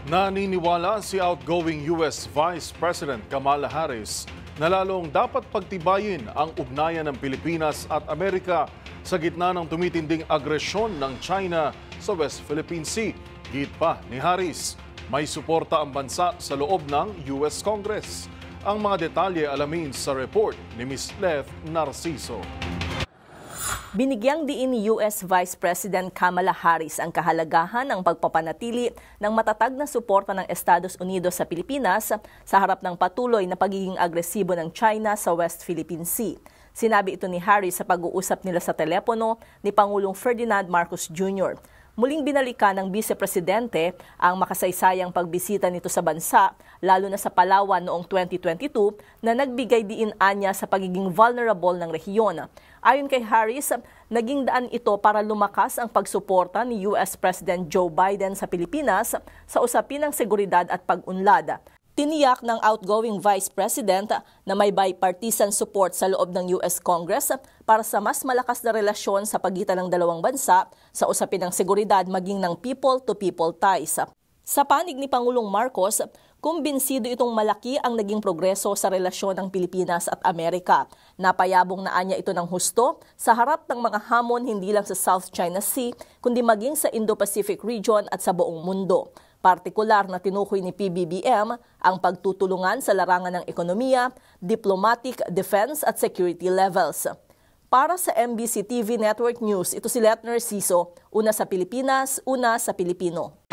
Naniniwala si outgoing US Vice President Kamala Harris na lalong dapat pagtibayin ang ugnayan ng Pilipinas at Amerika sa gitna ng tumitinding agresyon ng China sa West Philippine Sea. Git pa ni Harris, may suporta ang bansa sa loob ng US Congress. Ang mga detalye alamin sa report ni Ms. Leth Narciso. Binigyang diin ni US Vice President Kamala Harris ang kahalagahan ng pagpapanatili ng matatag na suporta ng Estados Unidos sa Pilipinas sa harap ng patuloy na pagiging agresibo ng China sa West Philippine Sea. Sinabi ito ni Harris sa pag-uusap nila sa telepono ni Pangulong Ferdinand Marcos Jr. Muling binalikan ng Vice Presidente ang makasaysayang pagbisita nito sa bansa, lalo na sa Palawan noong 2022 na nagbigay diin anya sa pagiging vulnerable ng rehiyon. Ayon kay Harris, naging daan ito para lumakas ang pagsuporta ni US President Joe Biden sa Pilipinas sa usapin ng seguridad at pag-unlad. Tiniyak ng outgoing Vice President na may bipartisan support sa loob ng US Congress para sa mas malakas na relasyon sa pagitan ng dalawang bansa sa usapin ng seguridad maging ng people-to-people ties. Sa panig ni Pangulong Marcos, kumbinsido itong malaki ang naging progreso sa relasyon ng Pilipinas at Amerika. Napayabong na anya ito ng husto sa harap ng mga hamon hindi lang sa South China Sea, kundi maging sa Indo-Pacific region at sa buong mundo. Partikular na tinukoy ni PBBM ang pagtutulungan sa larangan ng ekonomiya, diplomatic, defense at security levels. Para sa MBC TV Network News, ito si Leth Narciso, una sa Pilipinas, una sa Pilipino.